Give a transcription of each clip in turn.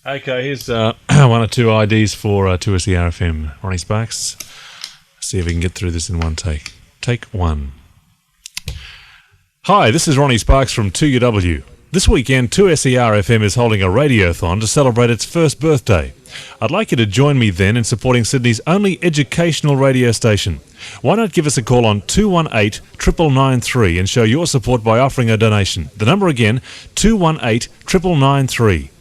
Okay, here's one or two IDs for 2SERFM. Ron E Sparx. See if we can get through this in one take. Take one. Hi, this is Ron E Sparx from 2UW. This weekend, 2SERFM is holding a radiothon to celebrate its first birthday. I'd like you to join me then in supporting Sydney's only educational radio station. Why not give us a call on 218 9993 and show your support by offering a donation. The number again, 218 9993.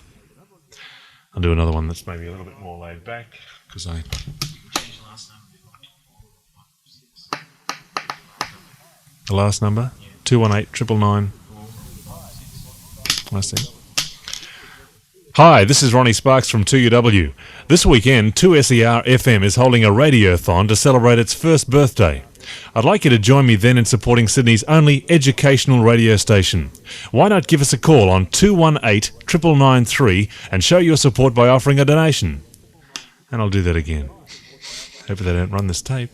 I'll do another one that's maybe a little bit more laid back because I... The last number? 218 999. I see. Hi, this is Ron E Sparx from 2UW. This weekend, 2SERFM is holding a radiothon to celebrate its first birthday. I'd like you to join me then in supporting Sydney's only educational radio station. Why not give us a call on 218 9993 and show your support by offering a donation? And I'll do that again. Hope they don't run this tape.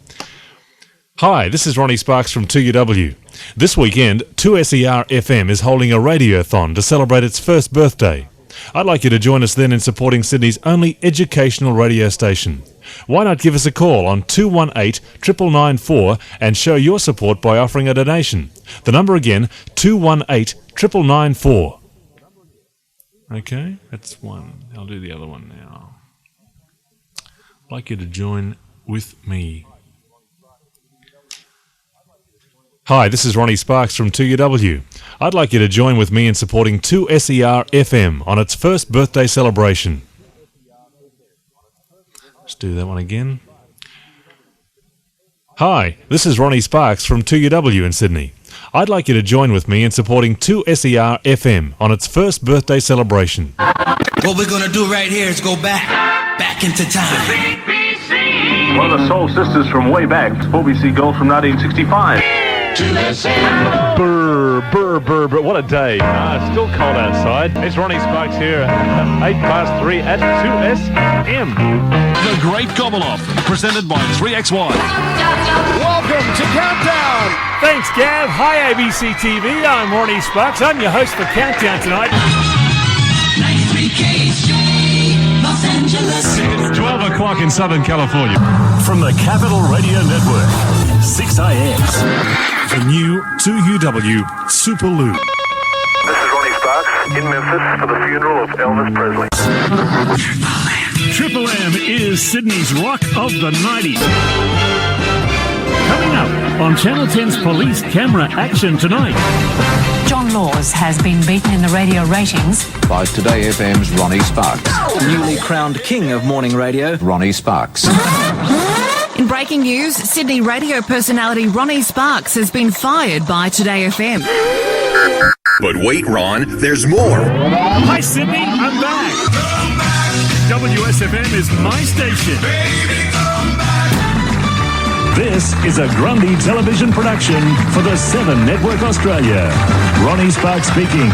Hi, this is Ron E Sparx from 2UW. This weekend, 2SERFM is holding a radiothon to celebrate its first birthday. I'd like you to join us then in supporting Sydney's only educational radio station. Why not give us a call on 218 9994 and show your support by offering a donation? The number again, 218 9994. Okay, that's one. I'll do the other one now. I'd like you to join with me. Hi, this is Ron E Sparx from 2UW. I'd like you to join with me in supporting 2SERFM on its first birthday celebration. Let's do that one again. Hi, this is Ron E Sparx from 2UW in Sydney. I'd like you to join with me in supporting 2SERFM on its first birthday celebration. What we're gonna do right here is go back into time. One of the Soul Sisters from way back, 4BC Gold from 1965. Brr, brr, brr, brr. What a day. It's still cold outside. It's Ron E Sparx here, 3 at 2SM. The Great Gobble-Off, presented by 3XY. Welcome to Countdown. Thanks, Gav. Hi, ABC TV. I'm Ron E Sparx. I'm your host for Countdown tonight. 93KJ, Los Angeles. It's 12 o'clock in Southern California. From the Capital Radio Network, 6IX. The new 2UW Super Loop. This is Ron E Sparx in Memphis for the funeral of Elvis Presley. Triple M is Sydney's Rock of the 90s. Coming up on Channel 10's Police Camera Action tonight. John Laws has been beaten in the radio ratings by Today FM's Ron E Sparx. Newly crowned king of morning radio, Ron E Sparx. In breaking news, Sydney radio personality Ron E Sparx has been fired by Today FM. But wait, Ron, there's more. Hi, Sydney, I'm back. WSFM is my station. This is a Grundy television production for the 7 Network Australia. Ron E Sparx speaking.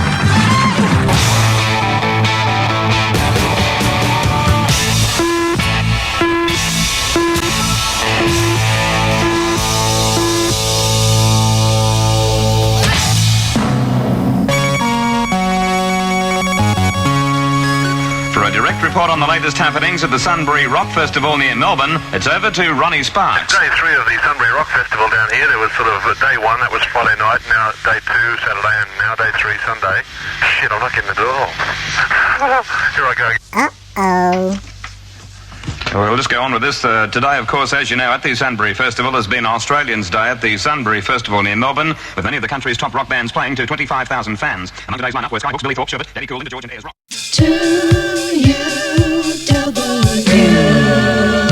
Report on the latest happenings at the Sunbury Rock Festival near Melbourne. It's over to Ron E Sparx. Day 3 of the Sunbury Rock Festival down here. There was sort of day 1, that was Friday night, now day 2, Saturday, and now day 3, Sunday. Shit, I'm not getting the door. Here I go. We'll just go on with this. Today, of course, as you know, at the Sunbury Festival has been Australians' Day at the Sunbury Festival near Melbourne, with many of the country's top rock bands playing to 25,000 fans. Among today's lineup were Skyhawks, Billy Thorpe, Sherbet, Eddie Cool, Linda George and Ayers Rock.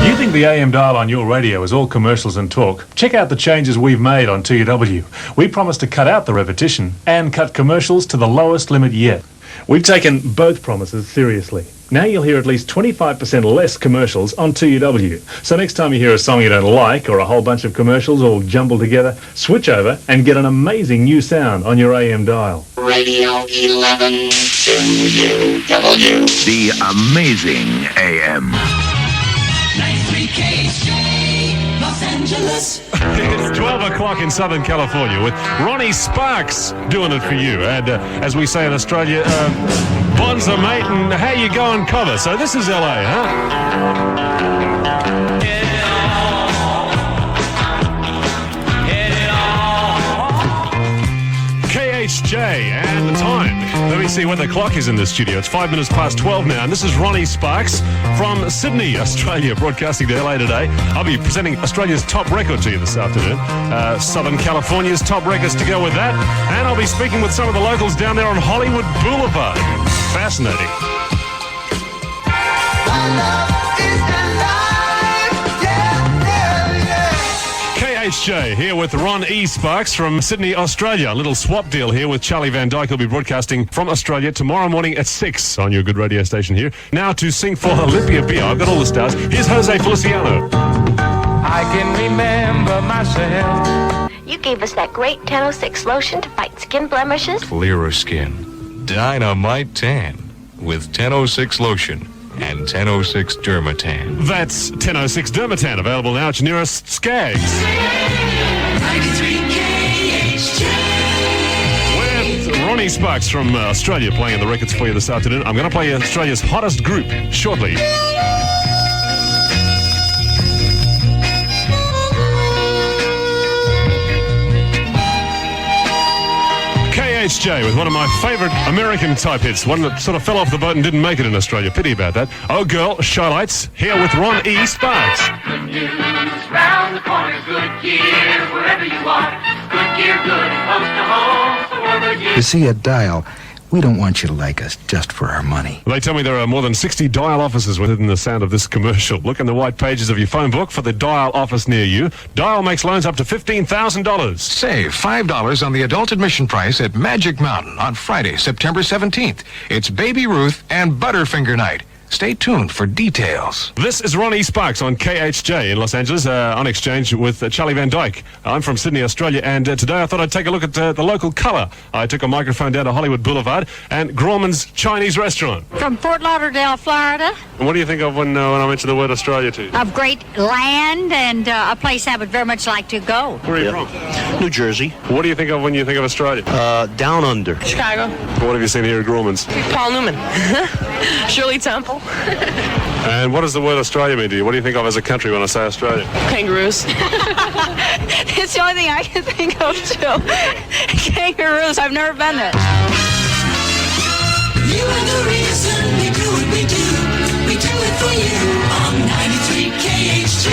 You think the AM dial on your radio is all commercials and talk? Check out the changes we've made on 2UW. We promise to cut out the repetition and cut commercials to the lowest limit yet. We've taken both promises seriously. Now you'll hear at least 25% less commercials on 2UW. So next time you hear a song you don't like or a whole bunch of commercials all jumbled together, switch over and get an amazing new sound on your AM dial. Radio 11 2UW. The amazing AM. 93KJ, Los Angeles. Angeles. It's 12 o'clock in Southern California with Ron E Sparx doing it for you. And as we say in Australia, bonza, mate, and how you going, cover. So this is LA, huh? KHJ and the time. Let me see where the clock is in the studio. It's 5 minutes past 12 now, and this is Ron E Sparx from Sydney, Australia, broadcasting to LA today. I'll be presenting Australia's top record to you this afternoon. Southern California's top records to go with that. And I'll be speaking with some of the locals down there on Hollywood Boulevard. Fascinating. KHJ here with Ron E Sparx from Sydney, Australia. A little swap deal here with Charlie Van Dyke. He'll be broadcasting from Australia tomorrow morning at 6 on your good radio station here. Now to sing for Olympia Beer. I've got all the stars. Here's Jose Feliciano. I can remember myself. You gave us that great 1006 lotion to fight skin blemishes. Clearer skin. Dynamite tan with 1006 lotion. And 1006 Dermatan. That's 1006 Dermatan, available now at your nearest Skags. 93 KHJ. With Ron E Sparx from Australia playing the records for you this afternoon. I'm going to play Australia's hottest group shortly. KHJ with one of my favourite American type hits, one that sort of fell off the boat and didn't make it in Australia. Pity about that. Oh Girl, Shylights, here with Ron E Sparx. Good news, round the corner, good gear, wherever you are. Good gear, good and close to home, so wherever you. You see, at Dial, we don't want you to like us just for our money. They tell me there are more than 60 Dial offices within the sound of this commercial. Look in the white pages of your phone book for the Dial office near you. Dial makes loans up to $15,000. Save $5 on the adult admission price at Magic Mountain on Friday, September 17th. It's Baby Ruth and Butterfinger Night. Stay tuned for details. This is Ron E Sparx on KHJ in Los Angeles, on exchange with Charlie Van Dyke. I'm from Sydney, Australia, and today I thought I'd take a look at the local colour. I took a microphone down to Hollywood Boulevard and Grauman's Chinese restaurant. From Fort Lauderdale, Florida. And what do you think of when I mention the word Australia to you? Of great land and a place I would very much like to go. Where are you from? New Jersey. What do you think of when you think of Australia? Down under. Chicago. What have you seen here at Grauman's? Paul Newman. Shirley Temple. And what does the word Australia mean to you? What do you think of as a country when I say Australia? Kangaroos. It's the only thing I can think of, too. Kangaroos. I've never been there. You are the reason we do what we do. We do it for you on 93 KHJ.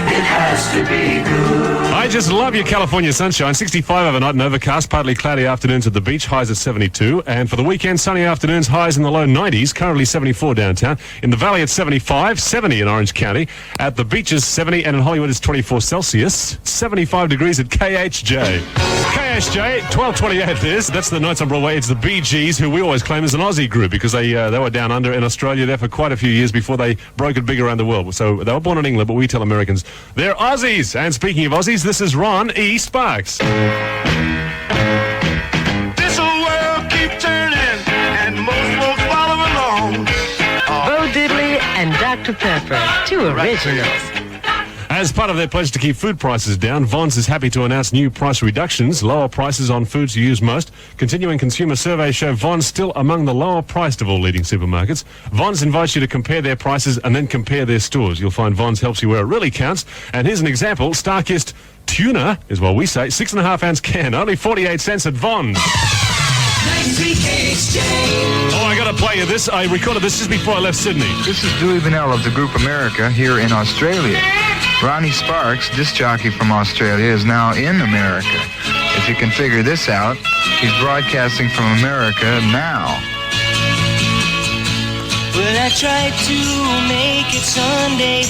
It has to be good. I just love your California sunshine. 65 overnight and overcast, partly cloudy afternoons at the beach, highs at 72. And for the weekend, sunny afternoons, highs in the low 90s, currently 74 downtown. In the valley at 75, 70 in Orange County. At the beaches, 70, and in Hollywood it's 24 Celsius. 75 degrees at KHJ. KHJ, 1228 it is. That's the Nights on Broadway. It's the Bee Gees, who we always claim is an Aussie group because they were down under in Australia there for quite a few years before they broke it big around the world. So they were born in England, but we tell Americans they're Aussies. And speaking of Aussies, this is Ron E Sparx. This whole world keeps turning, and most folks follow along. Bo Diddley and Dr. Pepper, two originals. As part of their pledge to keep food prices down, Vons is happy to announce new price reductions, lower prices on foods you use most. Continuing consumer surveys show Vons still among the lower priced of all leading supermarkets. Vons invites you to compare their prices and then compare their stores. You'll find Vons helps you where it really counts. And here's an example. Star-kissed tuna is what we say. 6.5 ounce can, only 48 cents at Vons. 93 KHJ. Oh, I gotta play you this. I recorded this just before I left Sydney. This is Dewey Vanell of the Group America here in Australia. Ron E Sparx, disc jockey from Australia, is now in America. If you can figure this out, he's broadcasting from America now. Well, I tried to make it Sunday.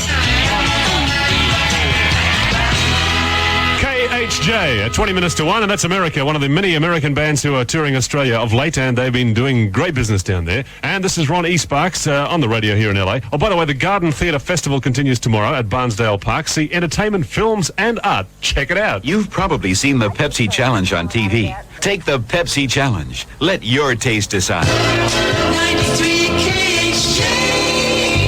KHJ at 20 minutes to 1, and that's America, one of the many American bands who are touring Australia of late, and they've been doing great business down there. And this is Ron E Sparx on the radio here in LA. Oh, by the way, the Garden Theatre Festival continues tomorrow at Barnsdale Park. See entertainment, films, and art. Check it out. You've probably seen the Pepsi Challenge on TV. Take the Pepsi Challenge. Let your taste decide. 93 KHJ.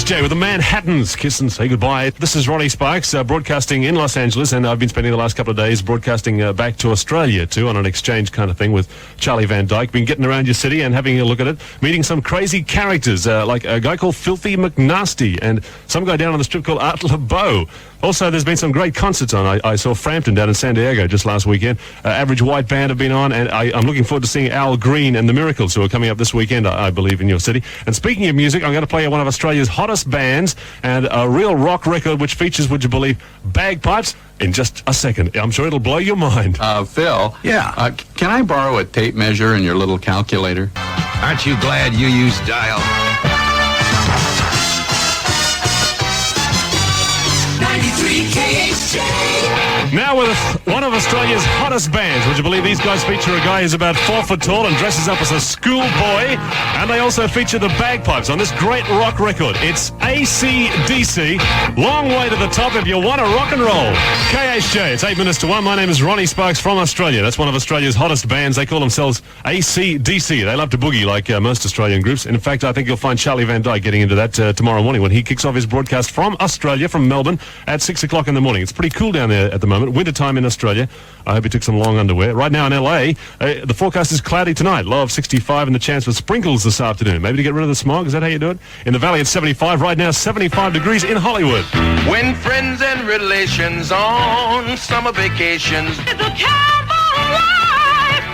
KHJ with the Manhattans. Kiss and say goodbye. This is Ron E Sparx, broadcasting in Los Angeles, and I've been spending the last couple of days broadcasting back to Australia too, on an exchange kind of thing with Charlie Van Dyke. Been getting around your city and having a look at it, meeting some crazy characters, like a guy called Filthy McNasty and some guy down on the strip called Art LeBeau. Also, there's been some great concerts on. I saw Frampton down in San Diego just last weekend. Average White Band have been on, and I'm looking forward to seeing Al Green and the Miracles, who are coming up this weekend, I believe, in your city. And speaking of music, I'm going to play one of Australia's hottest bands and a real rock record which features, would you believe, bagpipes in just a second. I'm sure it'll blow your mind. Phil. Yeah. Can I borrow a tape measure and your little calculator? Aren't you glad you used dial? 93 KHJ. Now with one of Australia's hottest bands. Would you believe these guys feature a guy who's about 4 foot tall and dresses up as a schoolboy? And they also feature the bagpipes on this great rock record. It's AC/DC. Long way to the top if you want to rock and roll. KHJ, it's 8 minutes to 1. My name is Ron E Sparx from Australia. That's one of Australia's hottest bands. They call themselves AC/DC. They love to boogie like most Australian groups. In fact, I think you'll find Charlie Van Dyke getting into that tomorrow morning when he kicks off his broadcast from Australia, from Melbourne, at 6 o'clock in the morning. It's pretty cool down there at the moment. Wintertime in Australia. I hope he took some long underwear. Right now in LA, the forecast is cloudy tonight. Low of 65 and the chance for sprinkles this afternoon. Maybe to get rid of the smog. Is that how you do it? In the valley, it's 75. Right now, 75 degrees in Hollywood. When friends and relations on summer vacations. The cowboy life.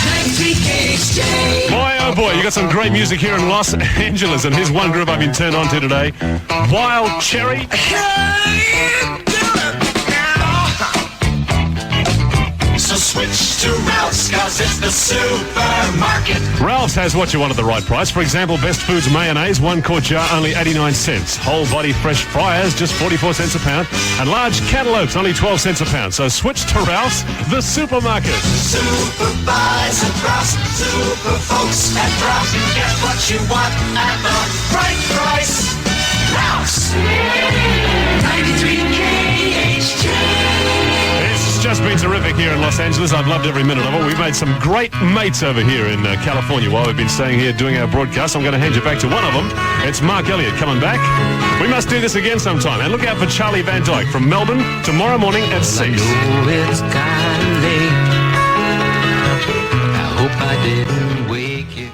93 KHJ. Boy, oh boy, you got some great music here in Los Angeles, and here's one group I've been turned on to today. Wild Cherry. So switch to Ralph's, cause it's the supermarket. Ralph's has what you want at the right price. For example, Best Foods mayonnaise, 1 quart jar, only 89 cents. Whole body fresh fryers, just 44 cents a pound. And large cantaloupes, only 12 cents a pound. So switch to Ralph's, the supermarket. Super buys at Ralph's, super folks at Ralph's. Get what you want at the right price. Ralph's. 93 KHJ. It's just been terrific here in Los Angeles. I've loved every minute of it. We've made some great mates over here in California while we've been staying here doing our broadcast. I'm going to hand you back to one of them. It's Mark Elliott coming back. We must do this again sometime. And look out for Charlie Van Dyke from Melbourne tomorrow morning at 6. I know it's kind of late. I hope I didn't wake you.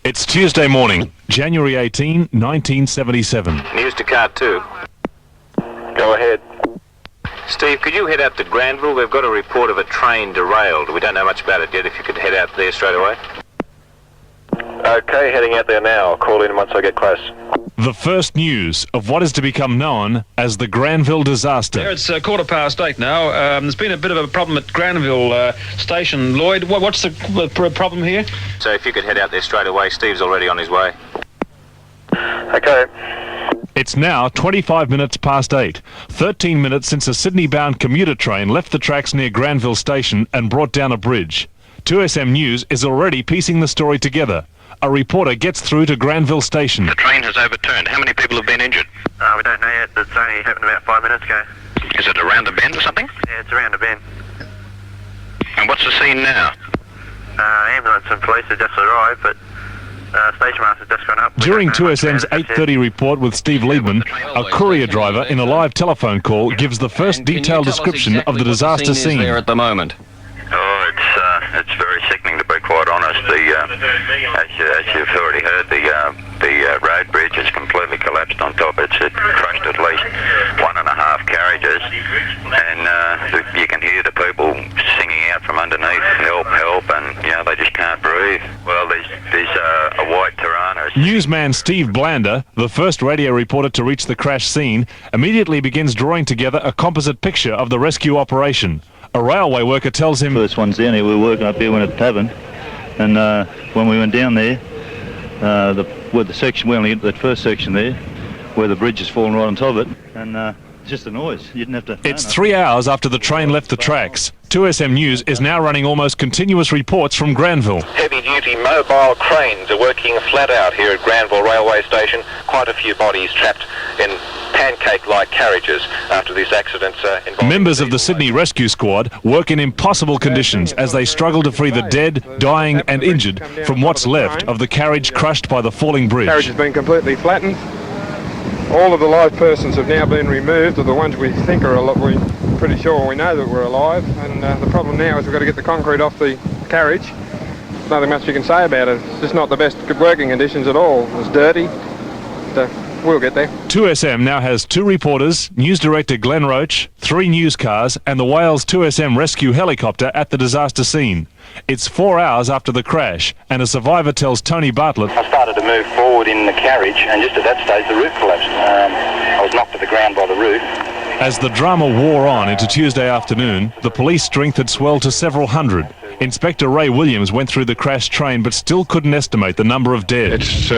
It's Tuesday morning, January 18, 1977. News to car 2. Go ahead. Steve, could you head out to Granville? We've got a report of a train derailed. We don't know much about it yet. If you could head out there straight away. Okay, heading out there now. I'll call in once I get close. The first news of what is to become known as the Granville disaster. Yeah, it's 8:15 now. There's been a bit of a problem at Granville Station. Lloyd, what's the problem here? So if you could head out there straight away, Steve's already on his way. Okay. It's now 25 minutes past 8. 13 minutes since a Sydney-bound commuter train left the tracks near Granville Station and brought down a bridge. 2SM News is already piecing the story together. A reporter gets through to Granville Station. The train has overturned. How many people have been injured? We don't know yet. It's only happened about 5 minutes ago. Is it around a bend or something? Yeah, it's around a bend. And what's the scene now? Ambulance and police have just arrived, but station master's just gone up. During 2SM's 8:30 report with Steve Liebman, a courier driver in a live telephone call gives the first detailed description of the disaster scene. There at the moment. Oh, it's very sickening, to be quite honest. As you've already heard, the road bridge has completely collapsed on top. It crushed at least 1.5 carriages, and you can hear the people singing out from underneath, help, help, and they just can't breathe. Well, there's a white Tirana. Newsman Steve Blander, the first radio reporter to reach the crash scene, immediately begins drawing together a composite picture of the rescue operation. A railway worker tells him... First one's down here, we were working up here at the tavern, and when we went down there, with the section, we only hit that first section there, where the bridge has fallen right on top of it, and it's just a noise. You didn't have to... It's 3 hours after the train left the tracks. 2SM News is now running almost continuous reports from Granville. Heavy-duty mobile cranes are working flat out here at Granville Railway Station. Quite a few bodies trapped in pancake-like carriages after this accident. Members of the Sydney Rescue Squad work in impossible conditions as they struggle to free the dead, dying and injured from what's left of the carriage crushed by the falling bridge. The carriage has been completely flattened. All of the live persons have now been removed, or the ones we think are alive. We're pretty sure we know that we're alive, and the problem now is we've got to get the concrete off the carriage. There's nothing much you can say about it. It's just not the best working conditions at all. It's dirty. We'll get there. 2SM now has 2 reporters, news director Glenn Roach, 3 news cars and the Wales 2SM rescue helicopter at the disaster scene. It's 4 hours after the crash, and a survivor tells Tony Bartlett, I started to move forward in the carriage, and just at that stage the roof collapsed. I was knocked to the ground by the roof. As the drama wore on into Tuesday afternoon, the police strength had swelled to several hundred. Inspector Ray Williams went through the crashed train but still couldn't estimate the number of dead. It's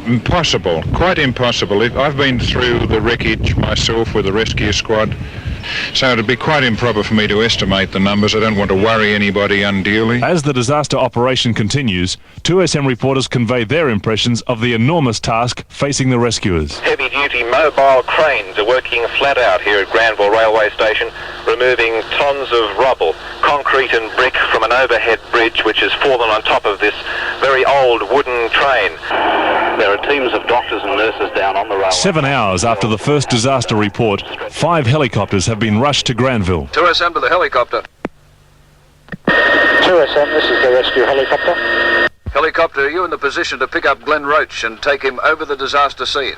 impossible, quite impossible. I've been through the wreckage myself with the rescue squad, so it'd be quite improper for me to estimate the numbers. I don't want to worry anybody unduly. As the disaster operation continues, 2SM reporters convey their impressions of the enormous task facing the rescuers. Heavy-duty mobile cranes are working flat out here at Granville Railway Station, removing tons of rubble, concrete and brick from an overhead bridge which has fallen on top of this very old wooden train. There are teams of doctors and nurses down on the railway. 7 hours after the first disaster report, 5 helicopters have been rushed to Granville. 2SM to the helicopter. 2SM, this is the rescue helicopter. Helicopter, are you in the position to pick up Glenn Roach and take him over the disaster scene?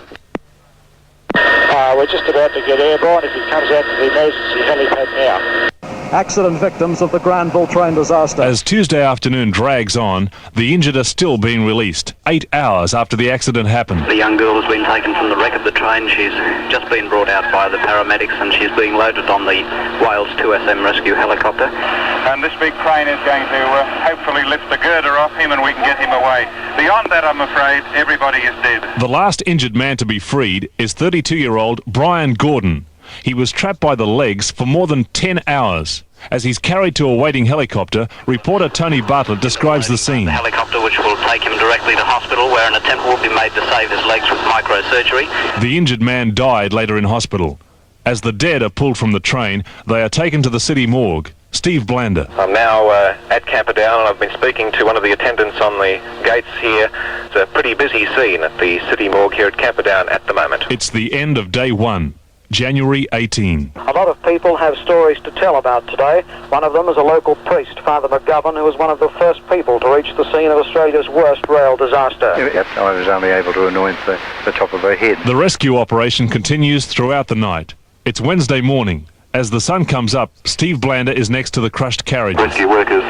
We're just about to get airborne if he comes out to the emergency helipad now. Accident victims of the Granville train disaster. As Tuesday afternoon drags on, the injured are still being released, 8 hours after the accident happened. The young girl has been taken from the wreck of the train. She's just been brought out by the paramedics, and she's being loaded on the Wales 2SM rescue helicopter. And this big crane is going to hopefully lift the girder off him and we can get him away. Beyond that, I'm afraid, everybody is dead. The last injured man to be freed is 32-year-old Brian Gordon. He was trapped by the legs for more than 10 hours. As he's carried to a waiting helicopter, reporter Tony Bartlett describes the scene. The helicopter which will take him directly to hospital, where an attempt will be made to save his legs with microsurgery. The injured man died later in hospital. As the dead are pulled from the train, they are taken to the city morgue. Steve Blander. I'm now at Camperdown, and I've been speaking to one of the attendants on the gates here. It's a pretty busy scene at the city morgue here at Camperdown at the moment. It's the end of day 1. January 18. A lot of people have stories to tell about today. One of them is a local priest, Father McGovern, who was one of the first people to reach the scene of Australia's worst rail disaster. I was only able to anoint the top of her head. The rescue operation continues throughout the night. It's Wednesday morning. As the sun comes up, Steve Blander is next to the crushed carriages. Rescue workers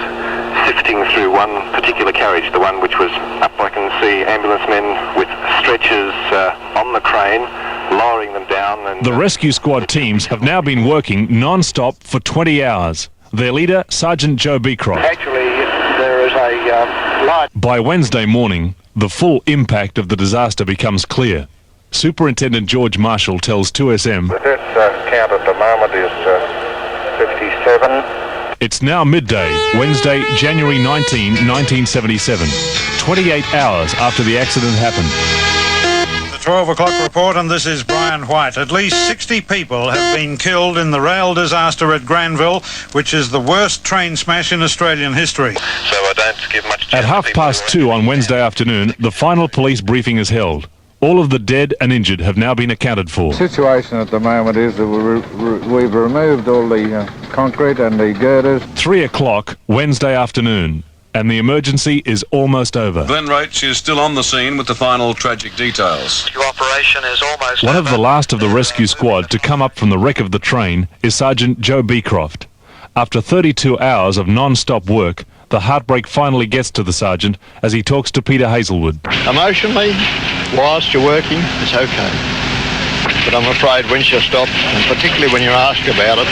sifting through one particular carriage, the one which was up. I can see ambulance men with stretchers on the crane, lowering them down. And the rescue squad teams have now been working non-stop for 20 hours. Their leader, Sergeant Joe Beecroft. Actually, there is a large... By Wednesday morning, the full impact of the disaster becomes clear. Superintendent George Marshall tells 2SM... The death count at the moment is 57. It's now midday, Wednesday, January 19, 1977. 28 hours after the accident happened. 12 o'clock report, and this is Brian White. At least 60 people have been killed in the rail disaster at Granville, which is the worst train smash in Australian history. So I don't give much... At 2:30 on Wednesday afternoon, the final police briefing is held. All of the dead and injured have now been accounted for. The situation at the moment is that we've removed all the concrete and the girders. 3 o'clock Wednesday afternoon, and the emergency is almost over. Glenn Roach is still on the scene with the final tragic details. The operation is almost One of the last of the rescue squad to come up from the wreck of the train is Sergeant Joe Beecroft. After 32 hours of non-stop work, the heartbreak finally gets to the sergeant as he talks to Peter Hazelwood. Emotionally, whilst you're working, it's okay. But I'm afraid once you stop, and particularly when you're asked about it,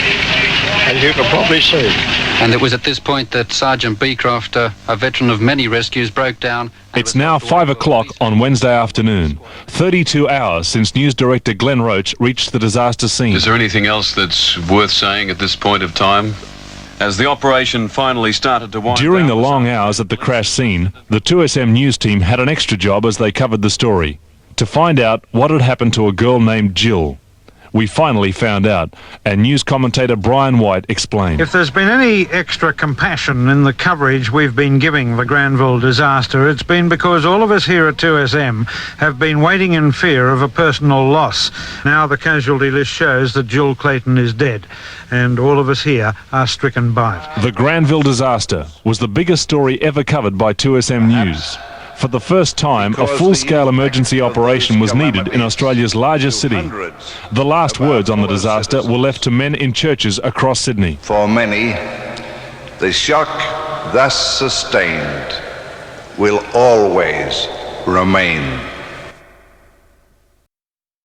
as you can probably see. And it was at this point that Sergeant Beecroft, a veteran of many rescues, broke down. It's now 5 o'clock on Wednesday afternoon, 32 hours since news director Glenn Roach reached the disaster scene. Is there anything else that's worth saying at this point of time? As the operation finally started to wind During down, the long hours at the crash scene, the 2SM News team had an extra job as they covered the story, to find out what had happened to a girl named Jill. We finally found out, and news commentator Brian White explained. If there's been any extra compassion in the coverage we've been giving the Granville disaster, it's been because all of us here at 2SM have been waiting in fear of a personal loss. Now the casualty list shows that Jill Clayton is dead, and all of us here are stricken by it. The Granville disaster was the biggest story ever covered by 2SM News. For the first time, a full-scale emergency operation was needed in Australia's largest city. The last words on the disaster were left to men in churches across Sydney. For many, the shock thus sustained will always remain